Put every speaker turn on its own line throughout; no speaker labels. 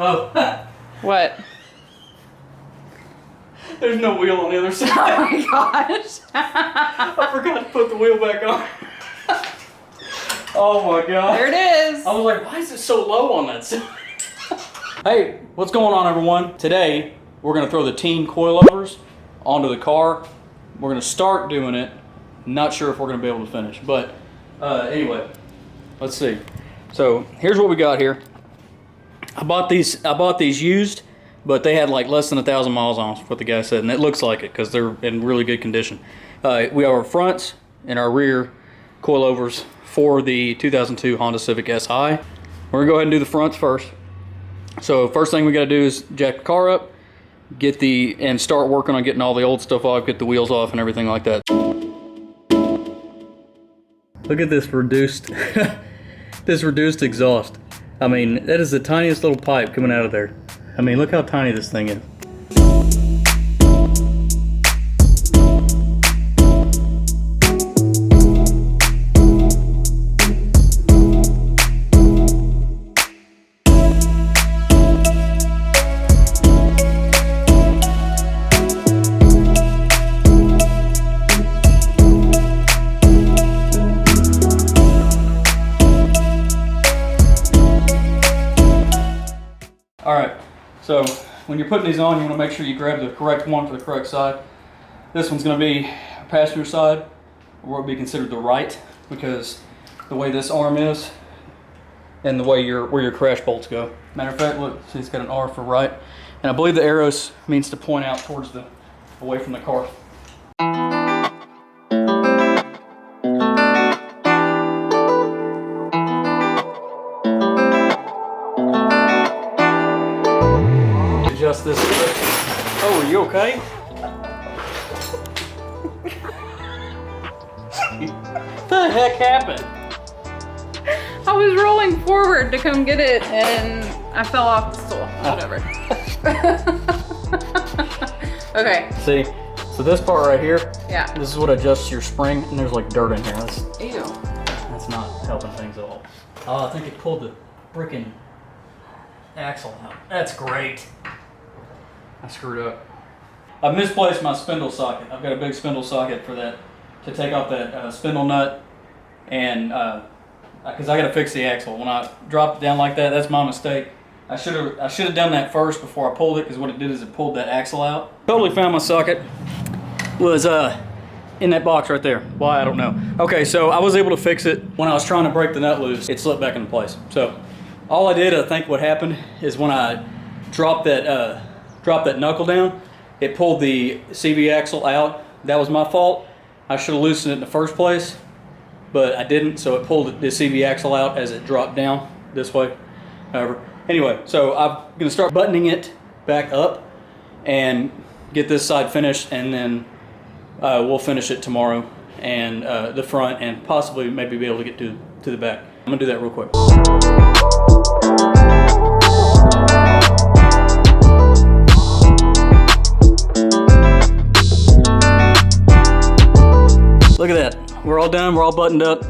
Oh.
What?
There's no wheel on the other side.
Oh my gosh.
I forgot to put the wheel back on. Oh my god.
There it is.
I was like, why is it so low on that side? Hey, what's going on, everyone? Today, we're gonna throw the Tein coilovers onto the car. We're gonna start doing it. Not sure if we're gonna be able to finish, but anyway, let's see. So here's what we got here. I bought these used, but they had like less than 1,000 miles on them, what the guy said, and it looks like it because they're in really good condition. We have our fronts and our rear coilovers for the 2002 Honda Civic Si. We're gonna go ahead and do the fronts first. So first thing we gotta do is jack the car up, and start working on getting all the old stuff off, get the wheels off and everything like that. Look at this reduced, this reduced exhaust. I mean, that is the tiniest little pipe coming out of there. I mean, look how tiny this thing is. All right, so when you're putting these on, you want to make sure you grab the correct one for the correct side. This one's going to be passenger side, or what would be considered the right, because the way this arm is and the way where your crash bolts go. Matter of fact, look, see, it's got an R for right, and I believe the arrows means to point out towards away from the car. Adjust this. Oh, are you okay? What the heck happened?
I was rolling forward to come get it and I fell off the stool. Whatever. Okay.
See, so this part right here,
Yeah.
this is what adjusts your spring, and there's like dirt in here.
Ew.
That's not helping things at all. Oh, I think it pulled the freaking axle out. That's great. I screwed up. I've misplaced my spindle socket. I've got a big spindle socket for that, to take off that spindle nut, and because I got to fix the axle. When I dropped it down like that, that's my mistake. I should have done that first before I pulled it, because what it did is it pulled that axle out. Totally found my socket. Was in that box right there. Why, I don't know. Okay, so I was able to fix it. When I was trying to break the nut loose, it slipped back into place. So all I did, I think what happened is when I dropped that knuckle down, it pulled the CV axle out. That was my fault. I should have loosened it in the first place, but I didn't, so it pulled the CV axle out as it dropped down this way. However, anyway, so I'm gonna start buttoning it back up and get this side finished, and then we'll finish it tomorrow, and the front, and possibly maybe be able to get to the back. I'm gonna do that real quick. Look at that. We're all done. We're all buttoned up.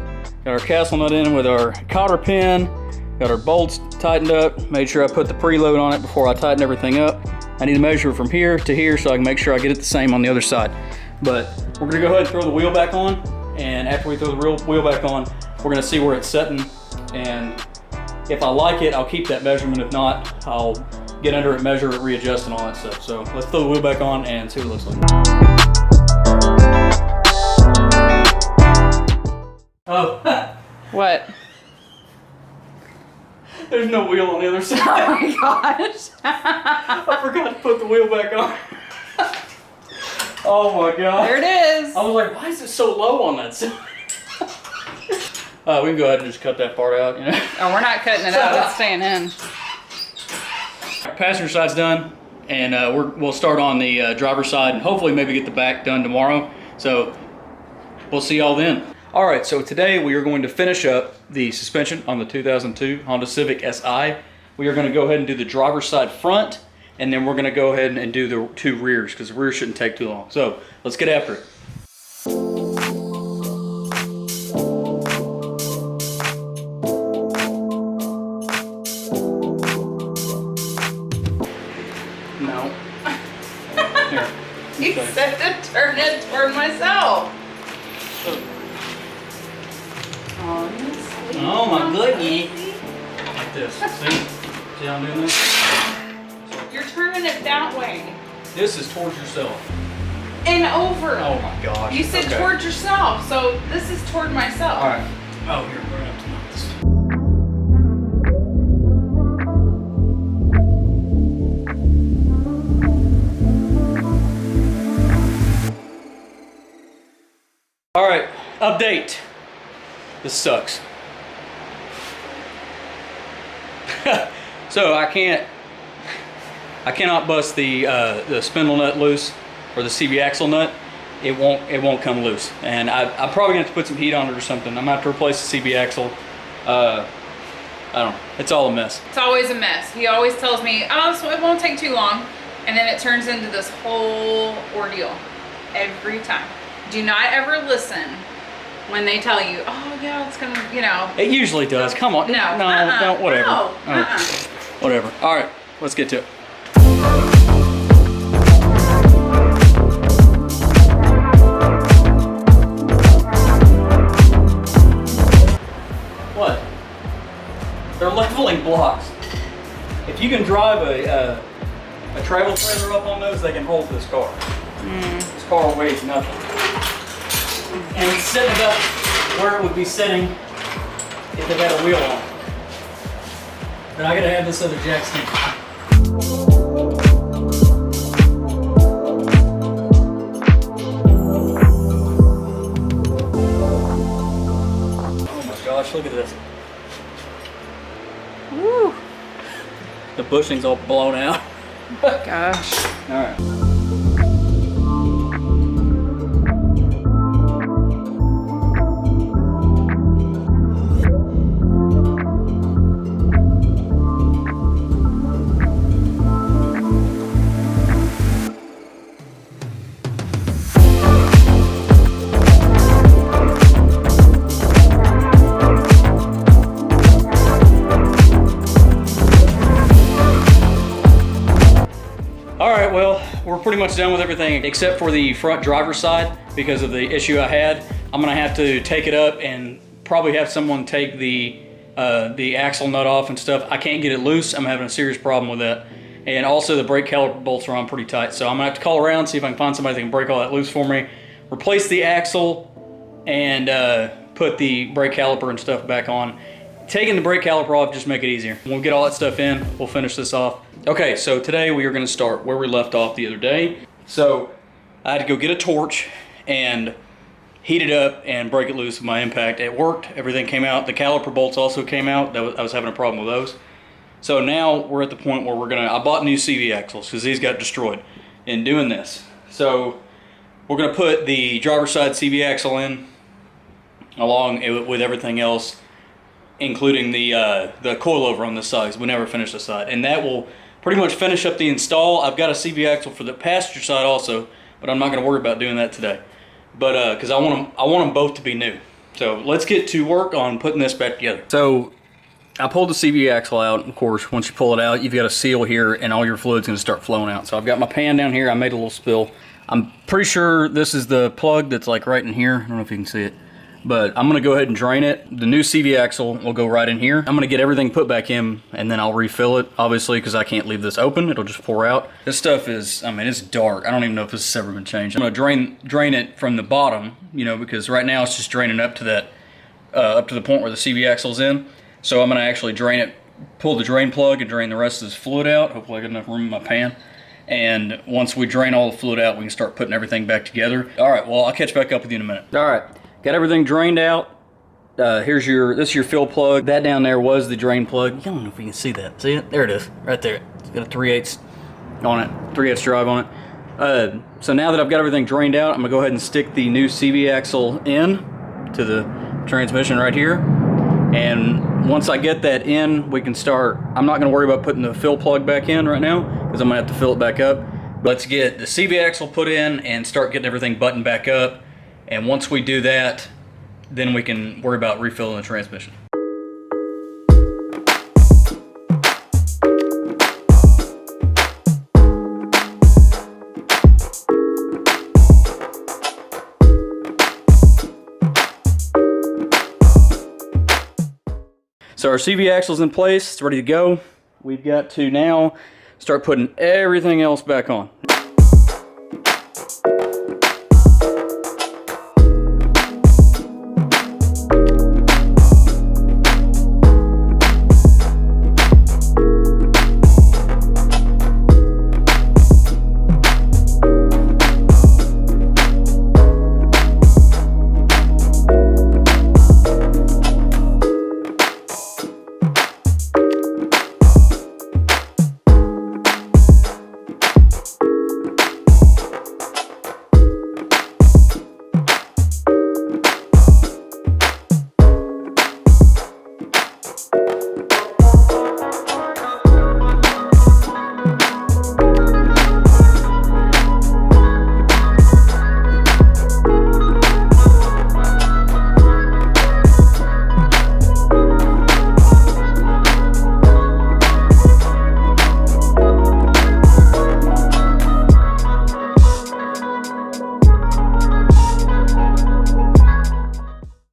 Got our castle nut in with our cotter pin. Got our bolts tightened up. Made sure I put the preload on it before I tighten everything up. I need to measure from here to here so I can make sure I get it the same on the other side. But we're gonna go ahead and throw the wheel back on. And after we throw the wheel back on, we're gonna see where it's setting. And if I like it, I'll keep that measurement. If not, I'll get under it, measure it, readjust, and all that stuff. So let's throw the wheel back on and see what it looks like. Oh.
What?
There's no wheel on the other side.
Oh my gosh.
I forgot to put the wheel back on. Oh my god.
There it is.
I was like, why is it so low on that side? We can go ahead and just cut that part out, you know?
Oh, we're not cutting it out. It's staying in.
Passenger side's done, and we'll start on the driver's side, and hopefully maybe get the back done tomorrow. So we'll see y'all then. All right, so today we are going to finish up the suspension on the 2002 Honda Civic Si. We are going to go ahead and do the driver's side front, and then we're going to go ahead and do the two rears, because the rear shouldn't take too long. So let's get after it.
He said to turn it toward myself.
Oh my goodness. Like this. See how I'm doing this?
You're turning it that way.
This is towards yourself.
And over.
Oh my gosh.
You said
okay.
towards yourself, so this is toward myself.
All right. Oh, here, we're gonna have to knock this. All right, update. This sucks. So I cannot bust the spindle nut loose, or the CV axle nut. It won't come loose, and I'm probably gonna have to put some heat on it or something. I'm gonna have to replace the CV axle. I don't know. It's all a mess.
It's always a mess. He always tells me, oh, so it won't take too long, and then it turns into this whole ordeal every time. Do not ever listen when they tell you, oh yeah, it's gonna, you know.
It usually does. Come on.
No.
No, whatever.
No.
Whatever. All right, let's get to it. What? They're leveling blocks. If you can drive a travel trailer up on those, they can hold this car. This car weighs nothing. And it's sitting about where it would be sitting if it had a wheel on. But I gotta have this other jack stand. Oh my gosh, look at this. Woo! The bushing's all blown out.
Gosh.
All right. Alright, well, we're pretty much done with everything except for the front driver's side because of the issue I had. I'm going to have to take it up and probably have someone take the axle nut off and stuff. I can't get it loose. I'm having a serious problem with that. And also the brake caliper bolts are on pretty tight. So I'm going to have to call around, see if I can find somebody that can break all that loose for me, replace the axle, and put the brake caliper and stuff back on. Taking the brake caliper off just make it easier. When we get all that stuff in, we'll finish this off. Okay, so today we are going to start where we left off the other day. So I had to go get a torch and heat it up and break it loose with my impact. It worked, everything came out. The caliper bolts also came out. I was having a problem with those. So now we're at the point where I bought new CV axles because these got destroyed in doing this. So we're going to put the driver's side CV axle in along with everything else, including the coilover on this side, because we never finished the side. And that will pretty much finish up the install. I've got a CV axle for the passenger side also, but I'm not going to worry about doing that today. But because I want them both to be new. So let's get to work on putting this back together. So I pulled the CV axle out. Of course, once you pull it out, you've got a seal here, and all your fluid's going to start flowing out. So I've got my pan down here. I made a little spill. I'm pretty sure this is the plug that's like right in here. I don't know if you can see it. But I'm going to go ahead and drain it. The new CV axle will go right in here. I'm going to get everything put back in, and then I'll refill it, obviously, because I can't leave this open. It'll just pour out. This stuff is, I mean, it's dark. I don't even know if this has ever been changed. I'm going to drain it from the bottom, you know, because right now it's just draining up to that, up to the point where the CV axle's in. So I'm going to actually drain it, pull the drain plug, and drain the rest of this fluid out. Hopefully I got enough room in my pan. And once we drain all the fluid out, we can start putting everything back together. All right, well, I'll catch back up with you in a minute. All right. Got everything drained out. This is your fill plug. That down there was the drain plug. I don't know if you can see that. See it? There it is, right there. It's got a 3/8 on it, 3/8 drive on it. So now that I've got everything drained out, I'm gonna go ahead and stick the new CV axle in to the transmission right here. And once I get that in, we can start. I'm not gonna worry about putting the fill plug back in right now because I'm gonna have to fill it back up. But let's get the CV axle put in and start getting everything buttoned back up. And once we do that, then we can worry about refilling the transmission. So our CV axle's in place, it's ready to go. We've got to now start putting everything else back on.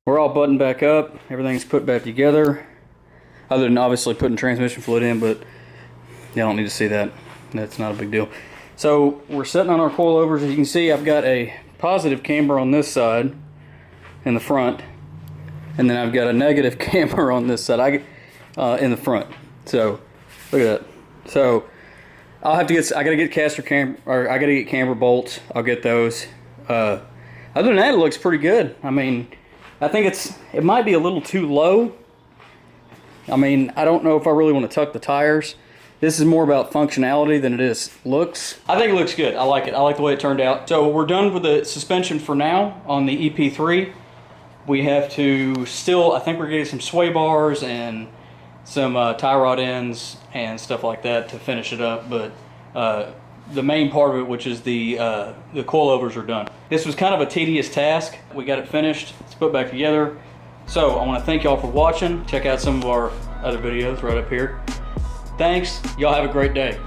We're all buttoned back up, everything's put back together, other than obviously putting transmission fluid in, but you don't need to see that. That's not a big deal. So we're setting on our coilovers. As you can see, I've got a positive camber on this side in the front, and then I've got a negative camber on this side in the front. So look at that. So I gotta get caster camber, or I gotta get camber bolts. I'll get those. Other than that, it looks pretty good. I mean, I think it might be a little too low. I mean, I don't know if I really want to tuck the tires. This is more about functionality than it is looks. I think it looks good. I like it. I like the way it turned out. So we're done with the suspension for now on the EP3. We have to still, I think we're getting some sway bars and some tie rod ends and stuff like that to finish it up. But the main part of it, which is the coilovers, are done. This was kind of a tedious task. We got it finished. It's put back together. So I want to thank y'all for watching. Check out some of our other videos right up here. Thanks. Y'all have a great day.